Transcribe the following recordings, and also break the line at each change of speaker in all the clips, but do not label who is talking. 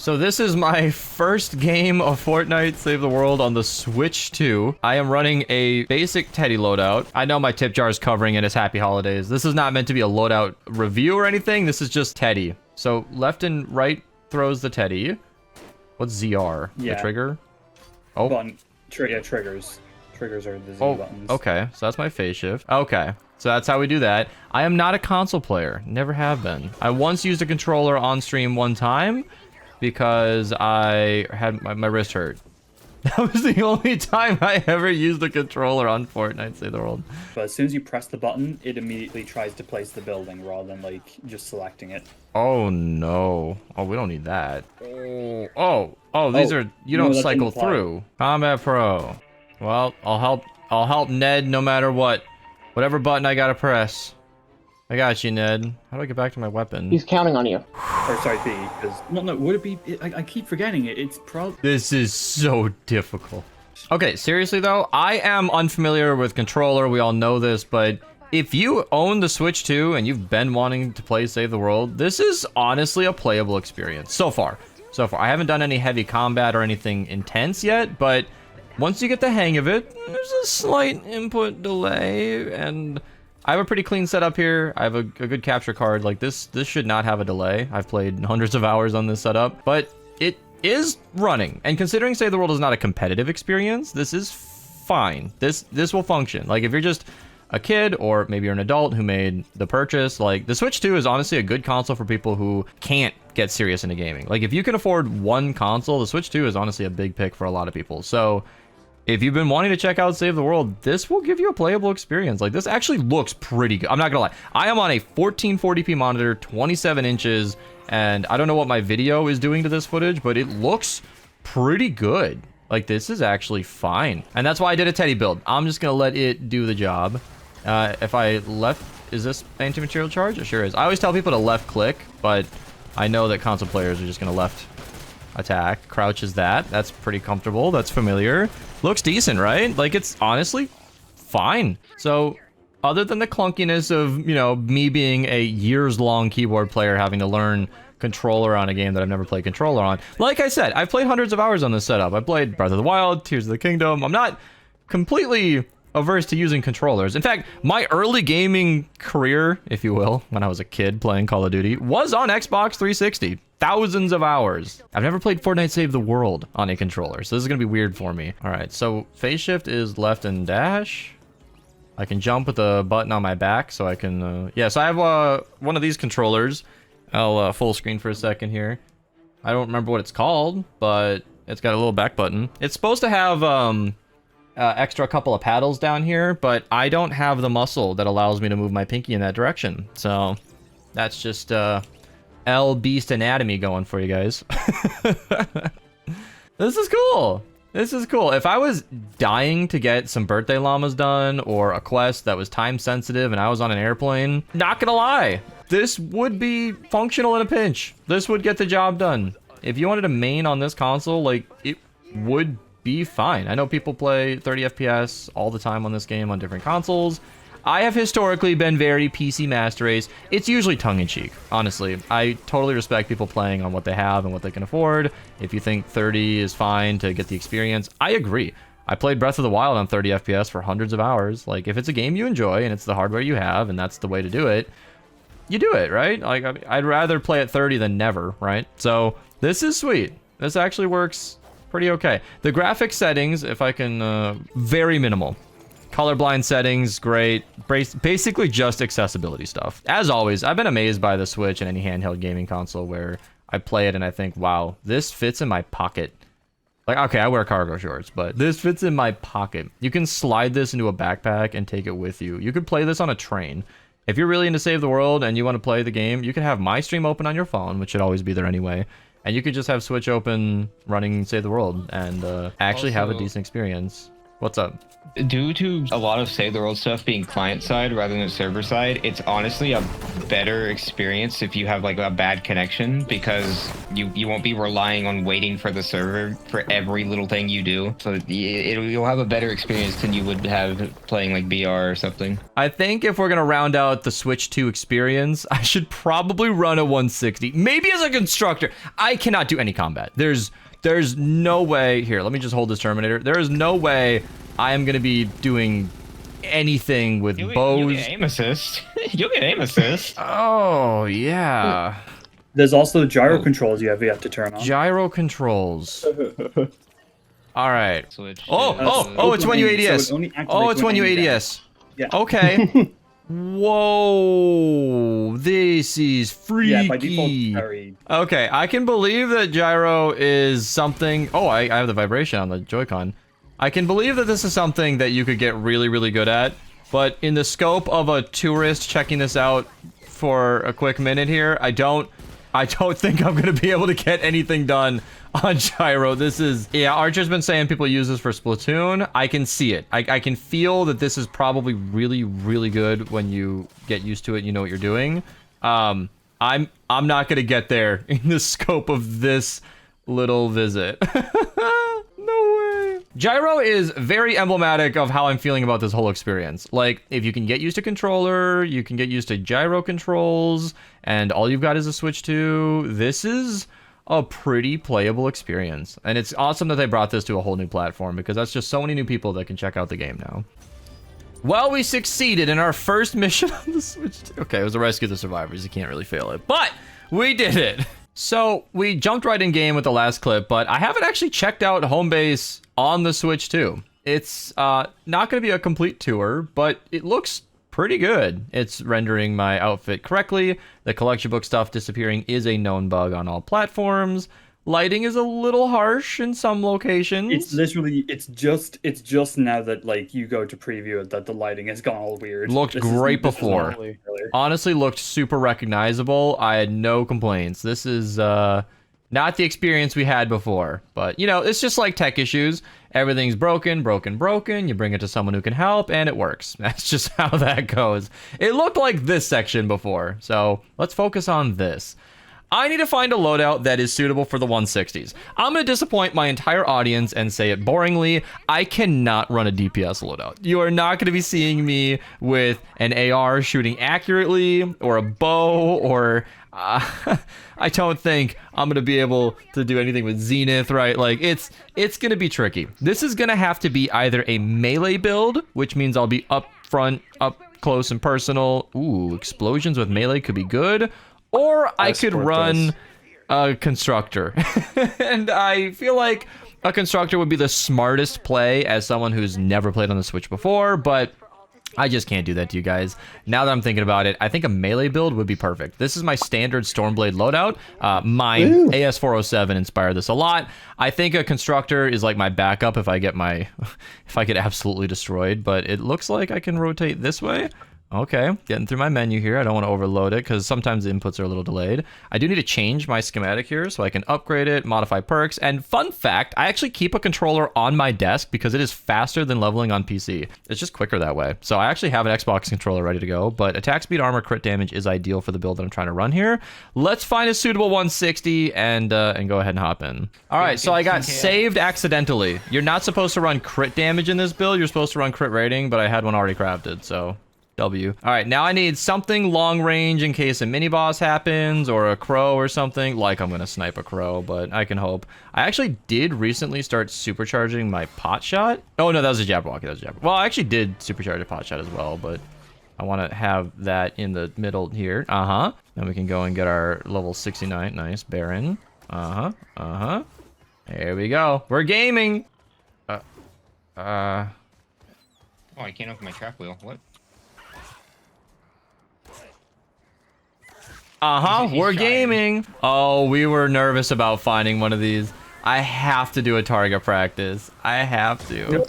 So this is my first game of Fortnite Save the World on the Switch 2. I am running a basic Teddy loadout. I know my tip jar is covering it as Happy Holidays. This is not meant to be a loadout review or anything. This is just Teddy. So left and right throws the Teddy. What's ZR?
Yeah.
The trigger? Oh.
Button. Triggers. Triggers are the Z buttons.
Okay. So that's my phase shift. Okay. So that's how we do that. I am not a console player. Never have been. I once used a controller on stream one time because I had my wrist hurt. That was the only time I ever used a controller on Fortnite Save the World.
But as soon as you press the button, it immediately tries to place the building rather than like just selecting it.
Oh no. Oh, we don't need that. Oh, these are, you don't cycle through. Combat Pro. Well, I'll help Ned no matter what. Whatever button I gotta press. I got you, Ned. How do I get back to my weapon?
He's counting on you.
Or sorry, B. Because no, would it be? I keep forgetting it. It's probably.
This is so difficult. Okay, seriously though, I am unfamiliar with controller. We all know this, but if you own the Switch 2 and you've been wanting to play Save the World, this is honestly a playable experience so far. I haven't done any heavy combat or anything intense yet, but once you get the hang of it, there's a slight input delay, and I have a pretty clean setup here. I have a good capture card. Like this should not have a delay. I've played hundreds of hours on this setup, but it is running. And considering Save the World is not a competitive experience, this is fine. This will function. Like if you're just a kid or maybe you're an adult who made the purchase, like the Switch 2 is honestly a good console for people who can't get serious into gaming. Like if you can afford one console, the Switch 2 is honestly a big pick for a lot of people. So if you've been wanting to check out Save the World, this will give you a playable experience. Like this actually looks pretty good. I'm not gonna lie. I am on a 1440p monitor, 27 inches, and I don't know what my video is doing to this footage, but it looks pretty good. Like this is actually fine. And that's why I did a Teddy build. I'm just gonna let it do the job. If I left, is this anti-material charge? It sure is. I always tell people to left click, but I know that console players are just gonna left attack. Crouch is that. That's pretty comfortable. That's familiar. Looks decent, right? Like it's honestly fine. So other than the clunkiness of, you know, me being a years-long keyboard player having to learn controller on a game that I've never played controller on. Like I said, I've played hundreds of hours on this setup. I played Breath of the Wild, Tears of the Kingdom. I'm not completely averse to using controllers. In fact, my early gaming career, if you will, when I was a kid playing Call of Duty, was on Xbox 360. Thousands of hours. I've never played Fortnite Save the World on a controller, so this is gonna be weird for me. All right, so phase shift is left and dash. I can jump with the button on my back, so I can, yeah, so I have one of these controllers. I'll full screen for a second here. I don't remember what it's called, but it's got a little back button. It's supposed to have extra couple of paddles down here, but I don't have the muscle that allows me to move my pinky in that direction. So that's just L Beast Anatomy going for you guys. This is cool. This is cool. If I was dying to get some birthday llamas done or a quest that was time sensitive and I was on an airplane, not gonna lie, this would be functional in a pinch. This would get the job done. If you wanted to main on this console, like it would be fine. I know people play 30 FPS all the time on this game on different consoles. I have historically been very PC master race. It's usually tongue-in-cheek, honestly. I totally respect people playing on what they have and what they can afford. If you think 30 is fine to get the experience, I agree. I played Breath of the Wild on 30 FPS for hundreds of hours. Like, if it's a game you enjoy and it's the hardware you have and that's the way to do it, you do it, right? Like, I'd rather play at 30 than never, right? So, this is sweet. This actually works pretty okay. The graphics settings, if I can, very minimal. Colorblind settings, great. Basically just accessibility stuff. As always, I've been amazed by the Switch and any handheld gaming console where I play it and I think, wow, this fits in my pocket. Like, okay, I wear cargo shorts, but this fits in my pocket. You can slide this into a backpack and take it with you. You could play this on a train. If you're really into Save the World and you want to play the game, you can have my stream open on your phone, which should always be there anyway. And you could just have Switch open running Save the World and actually have a decent experience. What's up?
Due to a lot of Save the World stuff being client side rather than server side, it's honestly a better experience if you have like a bad connection, because you won't be relying on waiting for the server for every little thing you do. So you'll have a better experience than you would have playing like BR or something.
I think if we're gonna round out the Switch 2 experience, I should probably run a 160. Maybe as a constructor. I cannot do any combat. There's no way. Here, let me just hold this Terminator. There is no way I am gonna be doing anything with bows.
You'll get aim assist. You'll get aim assist.
Oh yeah.
There's also gyro controls you have to turn on.
Gyro controls. All right.
Switch.
Oh, it's when you ADS. Oh, it's when you ADS.
Yeah.
Okay. Whoa, this is freaky.
Yeah, by default, very...
Okay, I can believe that gyro is something. Oh, I have the vibration on the Joy-Con. I can believe that this is something that you could get really, really good at. But in the scope of a tourist checking this out for a quick minute here, I don't think I'm gonna be able to get anything done on gyro. This is, yeah, Archer's been saying people use this for Splatoon. I can see it. I can feel that this is probably really, really good when you get used to it, you know what you're doing. I'm not gonna get there in the scope of this little visit. No way. Gyro is very emblematic of how I'm feeling about this whole experience. Like, if you can get used to controller, you can get used to gyro controls, and all you've got is a Switch 2, this is a pretty playable experience. And it's awesome that they brought this to a whole new platform, because that's just so many new people that can check out the game now. Well, we succeeded in our first mission on the Switch 2. Okay, it was a rescue the survivors. You can't really fail it, but we did it. So we jumped right in game with the last clip, but I haven't actually checked out Homebase on the Switch 2. It's not going to be a complete tour, but it looks pretty good. It's rendering my outfit correctly. The collection book stuff disappearing is a known bug on all platforms. Lighting is a little harsh in some locations.
It's literally, it's just now that like you go to preview it that the lighting has gone all weird.
Looked great before. Honestly, looked super recognizable. I had no complaints. This is not the experience we had before, but you know, it's just like tech issues. Everything's broken. You bring it to someone who can help, and it works. That's just how that goes. It looked like this section before, so let's focus on this. I need to find a loadout that is suitable for the 160s. I'm going to disappoint my entire audience and say it boringly. I cannot run a DPS loadout. You are not going to be seeing me with an AR shooting accurately, or a bow, or I don't think I'm going to be able to do anything with Zenith, right? Like, it's going to be tricky. This is going to have to be either a melee build, which means I'll be up front, up close and personal. Ooh, explosions with melee could be good. Or I could run a constructor. And I feel like a constructor would be the smartest play as someone who's never played on the Switch before, but I just can't do that to you guys. Now that I'm thinking about it, I think a melee build would be perfect. This is my standard Stormblade loadout. Mine, AS407 inspired this a lot. I think a constructor is like my backup if I get absolutely destroyed, but it looks like I can rotate this way. Okay, getting through my menu here. I don't want to overload it because sometimes the inputs are a little delayed. I do need to change my schematic here so I can upgrade it, modify perks, and fun fact, I actually keep a controller on my desk because it is faster than leveling on PC. It's just quicker that way. So I actually have an Xbox controller ready to go, but attack speed, armor, crit damage is ideal for the build that I'm trying to run here. Let's find a suitable 160 and go ahead and hop in. All right, so I got saved accidentally. You're not supposed to run crit damage in this build. You're supposed to run crit rating, but I had one already crafted, so... W. All right, now I need something long range in case a mini boss happens or a crow or something. Like I'm gonna snipe a crow, but I can hope. I actually did recently start supercharging my pot shot. Oh no, that was a Jabberwocky. That was a Jabberwocky. Well, I actually did supercharge a pot shot as well, but I want to have that in the middle here. Then we can go and get our level 69. Nice, Baron. There we go. We're gaming.
Oh, I can't open my trap wheel. What?
We're gaming. Oh, we were nervous about finding one of these. I have to do a target practice. I have to.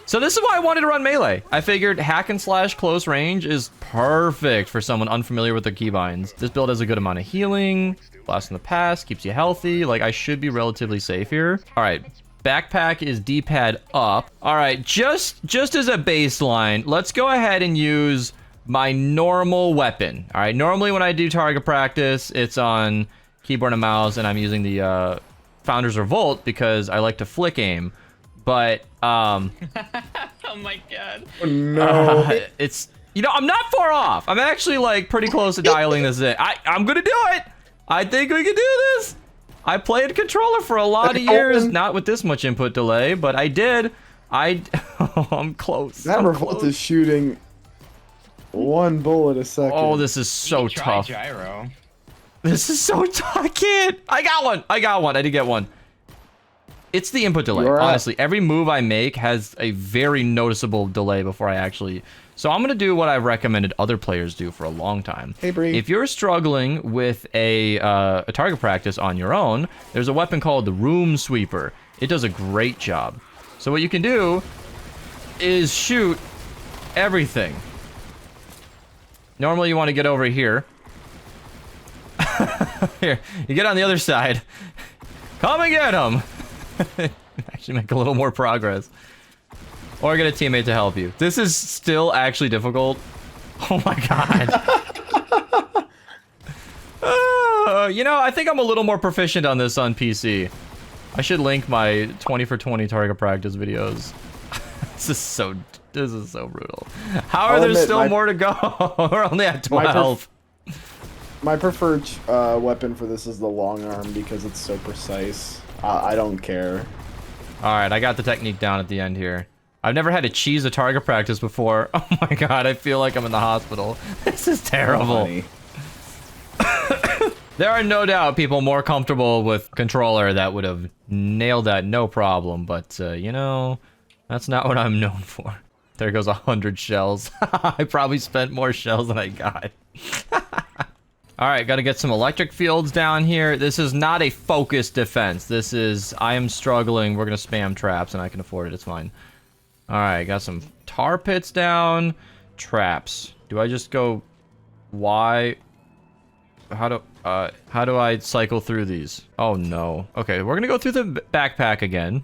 So this is why I wanted to run melee. I figured hack and slash close range is perfect for someone unfamiliar with the keybinds. This build has a good amount of healing. Blast in the past keeps you healthy. Like, I should be relatively safe here. All right. Backpack is D-pad up. All right, just as a baseline, let's go ahead and use my normal weapon. All right, normally when I do target practice, it's on keyboard and mouse, and I'm using the Founder's Revolt because I like to flick aim. But
Oh my god.
Oh, no.
it's, you know, I'm not far off. I'm actually like pretty close to dialing this in. I'm gonna do it. I think we can do this. I played controller for a lot of years, not with this much input delay, but I did. I'm close.
That revolt is shooting 1 bullet a second.
Oh, this is so tough.
Gyro.
This is so tough. I can't. I got one. I did get one. It's the input delay.
You're
Honestly, every move I make has a very noticeable delay before I actually... So I'm going to do what I've recommended other players do for a long time.
Hey, Bree.
If you're struggling with a target practice on your own, there's a weapon called the Room Sweeper. It does a great job. So what you can do is shoot everything. Normally you want to get over here. Here, you get on the other side. Come and get him. Actually make a little more progress. Or get a teammate to help you. This is still actually difficult. Oh my god. You know, I think I'm a little more proficient on this on PC. I should link my 20 for 20 target practice videos. This is so brutal. How are there still more to go? We're only at 12.
My preferred weapon for this is the long arm because it's so precise. I don't care.
All right, I got the technique down at the end here. I've never had to cheese a target practice before. Oh my god, I feel like I'm in the hospital. This is terrible. There are no doubt people more comfortable with controller that would have nailed that no problem, but you know, that's not what I'm known for. There goes 100 shells. I probably spent more shells than I got. All right, got to get some electric fields down here. This is not a focused defense. This is, I am struggling. We're going to spam traps, and I can afford it. It's fine. All right, got some tar pits down. Traps. Do I just go Y? How do I cycle through these? Oh, no. Okay, we're going to go through the backpack again.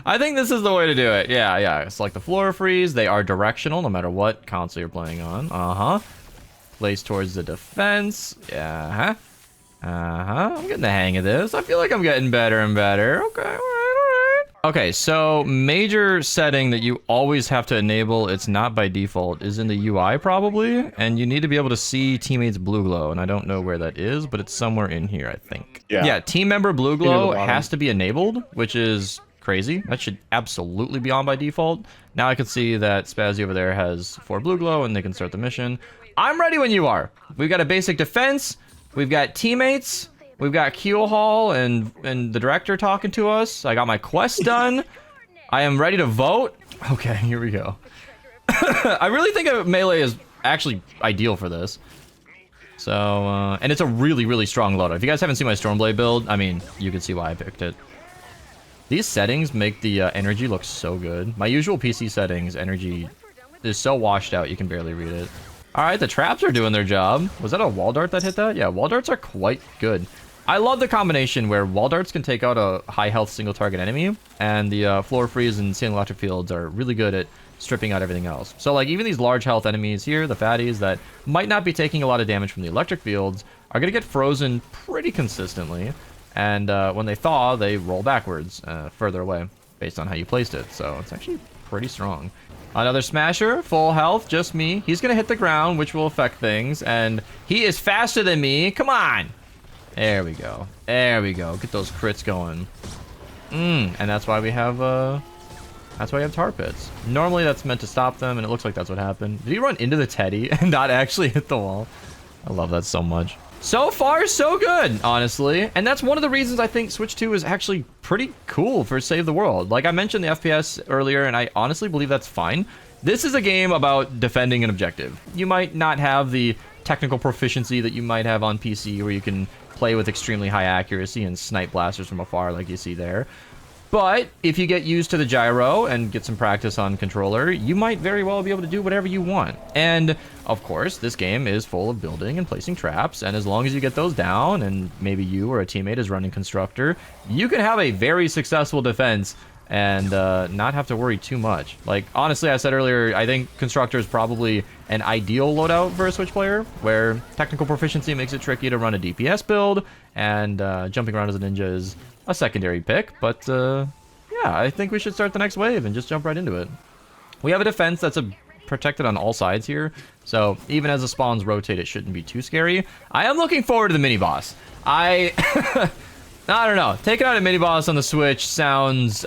I think this is the way to do it. Yeah. Select the floor freeze. They are directional no matter what console you're playing on. Place towards the defense. I'm getting the hang of this. I feel like I'm getting better and better. Okay, all right. Okay, so major setting that you always have to enable, it's not by default, is in the UI probably, and you need to be able to see teammates blue glow, and I don't know where that is, but it's somewhere in here, I think. Yeah, team member blue glow has to be enabled, which is crazy. That should absolutely be on by default. Now I can see that Spazzy over there has 4 blue glow, and they can start the mission. I'm ready when you are. We've got a basic defense. We've got teammates. We've got Keel Hall and the director talking to us. I got my quest done. I am ready to vote. Okay, here we go. I really think a melee is actually ideal for this. So, and it's a really, really strong loadout. If you guys haven't seen my Stormblade build, I mean, you can see why I picked it. These settings make the energy look so good. My usual PC settings, energy is so washed out, you can barely read it. All right, the traps are doing their job. Was that a wall dart that hit that? Yeah, wall darts are quite good. I love the combination where wall darts can take out a high health single target enemy, and the floor freeze and ceiling electric fields are really good at stripping out everything else. So like even these large health enemies here, the fatties that might not be taking a lot of damage from the electric fields, are gonna get frozen pretty consistently. And when they thaw, they roll backwards further away based on how you placed it. So it's actually pretty strong. Another smasher, full health, just me. He's gonna hit the ground, which will affect things, and he is faster than me. Come on. There we go. There we go. Get those crits going. And that's why we have tar pits. Normally that's meant to stop them, and it looks like that's what happened. Did he run into the teddy and not actually hit the wall? I love that so much. So far, so good, honestly. And that's one of the reasons I think Switch 2 is actually pretty cool for Save the World. Like I mentioned the FPS earlier, and I honestly believe that's fine. This is a game about defending an objective. You might not have the technical proficiency that you might have on PC, where you can play with extremely high accuracy and snipe blasters from afar like you see there. But if you get used to the gyro and get some practice on controller, you might very well be able to do whatever you want. And of course, this game is full of building and placing traps, and as long as you get those down, and maybe you or a teammate is running constructor, you can have a very successful defense and not have to worry too much. Like, honestly, I said earlier, I think constructor is probably an ideal loadout for a Switch player, where technical proficiency makes it tricky to run a DPS build, and jumping around as a ninja is a secondary pick. But yeah, I think we should start the next wave and just jump right into it. We have a defense that's protected on all sides here, so even as the spawns rotate, it shouldn't be too scary. I am looking forward to the mini boss. I don't know. Taking out a mini boss on the Switch sounds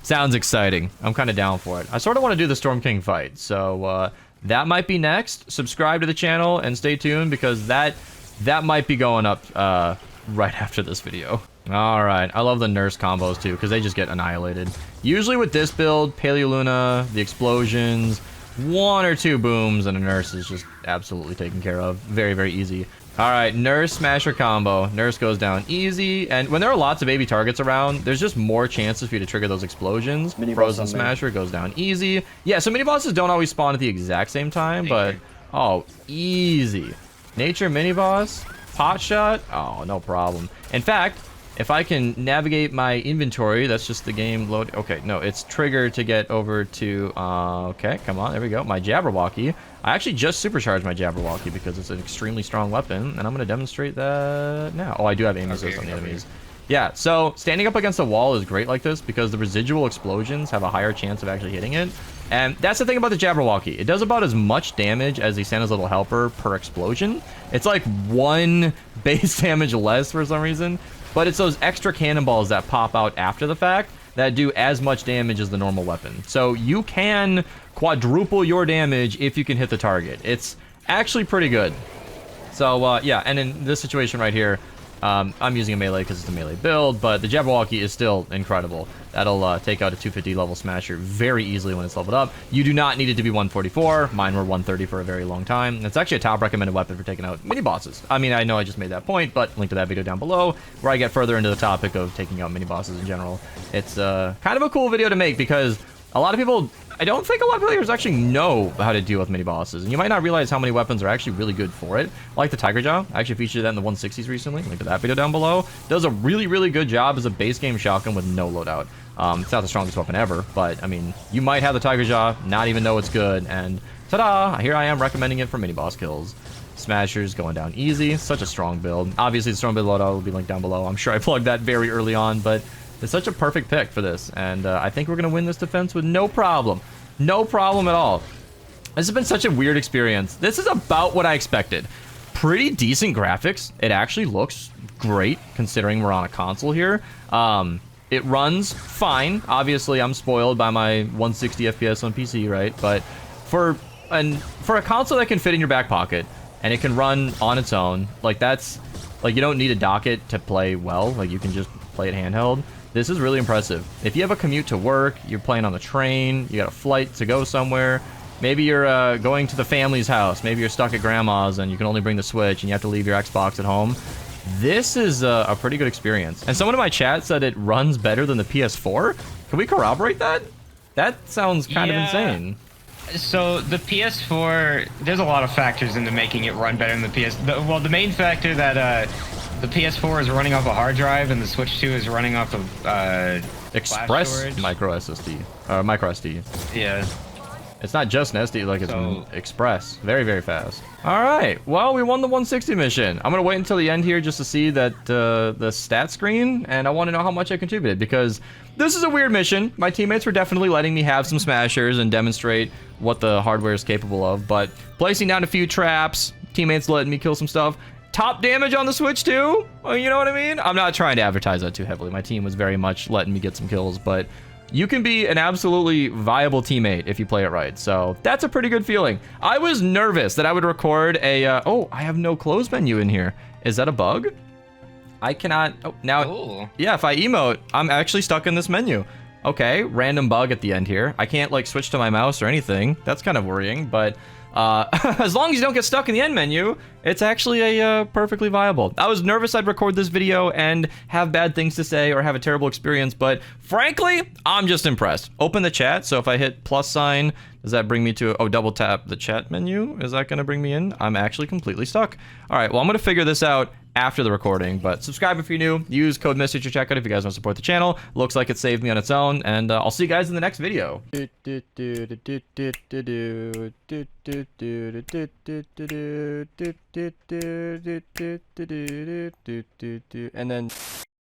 exciting. I'm kind of down for it. I sort of want to do the Storm King fight, so that might be next. Subscribe to the channel and stay tuned, because that might be going up right after this video. All right, I love the nurse combos too, because they just get annihilated. Usually with this build, Paleoluna, the explosions, 1 or 2 booms, and a nurse is just absolutely taken care of. Very, very easy. All right, nurse smasher combo. Nurse goes down easy, and when there are lots of baby targets around, there's just more chances for you to trigger those explosions.
Mini
Frozen
boss
smasher goes down easy. Yeah, so mini bosses don't always spawn at the exact same time, but oh, easy. Nature mini boss, pot shot. Oh, no problem. In fact, if I can navigate my inventory, that's just the game load. Okay, no, it's trigger to get over to, okay, come on, there we go. My Jabberwocky. I actually just supercharged my Jabberwocky because it's an extremely strong weapon, and I'm going to demonstrate that now. Oh, I do have aim assist on the enemies. Yeah, so standing up against a wall is great like this, because the residual explosions have a higher chance of actually hitting it. And that's the thing about the Jabberwocky. It does about as much damage as the Santa's Little Helper per explosion. It's like 1 base damage less for some reason. But it's those extra cannonballs that pop out after the fact that do as much damage as the normal weapon. So you can quadruple your damage if you can hit the target. It's actually pretty good. So yeah, and in this situation right here, I'm using a melee because it's a melee build, but the Jabberwocky is still incredible. That'll take out a 250 level smasher very easily when it's leveled up. You do not need it to be 144. Mine were 130 for a very long time. It's actually a top recommended weapon for taking out mini bosses. I mean, I know I just made that point, but link to that video down below where I get further into the topic of taking out mini bosses in general. It's kind of a cool video to make, because a lot of people, I don't think a lot of players actually know how to deal with mini bosses, and you might not realize how many weapons are actually really good for it. Like the Tiger Jaw, I actually featured that in the 160s recently. Link to that video down below. Does a really, really good job as a base game shotgun with no loadout. It's not the strongest weapon ever, but I mean, you might have the Tiger Jaw, not even know it's good, and ta-da! Here I am recommending it for mini boss kills. Smashers going down easy. Such a strong build. Obviously, the strong build loadout will be linked down below. I'm sure I plugged that very early on, but it's such a perfect pick for this, and I think we're going to win this defense with no problem. No problem at all. This has been such a weird experience. This is about what I expected. Pretty decent graphics. It actually looks great, considering we're on a console here. It runs fine. Obviously, I'm spoiled by my 160 FPS on PC, right? But for a console that can fit in your back pocket, and it can run on its own, like that's, like you don't need a docket to play well. Like you can just play it handheld. This is really impressive. If you have a commute to work, you're playing on the train, you got a flight to go somewhere, maybe you're going to the family's house, maybe you're stuck at grandma's and you can only bring the Switch and you have to leave your Xbox at home, this is a pretty good experience. And someone in my chat said it runs better than the PS4. Can we corroborate that? That sounds kind of insane.
So the PS4, there's a lot of factors into making it run better than the PS. Well, the main factor that the PS4 is running off a hard drive and the Switch 2 is running off of
Express micro SSD, micro SD.
Yeah.
It's not just an SD, like it's Express. Very, very fast. All right. Well, we won the 160 mission. I'm going to wait until the end here just to see that the stat screen, and I want to know how much I contributed, because this is a weird mission. My teammates were definitely letting me have some smashers and demonstrate what the hardware is capable of, but placing down a few traps, teammates letting me kill some stuff. Top damage on the Switch too? Well, you know what I mean? I'm not trying to advertise that too heavily. My team was very much letting me get some kills, but you can be an absolutely viable teammate if you play it right. So that's a pretty good feeling. I was nervous that I would record a, oh, I have no close menu in here. Is that a bug? I cannot, oh, now,
Ooh.
Yeah, if I emote, I'm actually stuck in this menu. Okay, random bug at the end here. I can't like switch to my mouse or anything. That's kind of worrying, but As long as you don't get stuck in the end menu, it's actually a perfectly viable. I was nervous I'd record this video and have bad things to say or have a terrible experience, but frankly, I'm just impressed. Open the chat, so if I hit plus sign, does that bring me to, oh, double tap the chat menu? Is that gonna bring me in? I'm actually completely stuck. All right, well, I'm gonna figure this out after the recording, but subscribe if you're new. Use code Mista at your checkout if you guys want to support the channel. Looks like it saved me on its own, and I'll see you guys in the next video. And then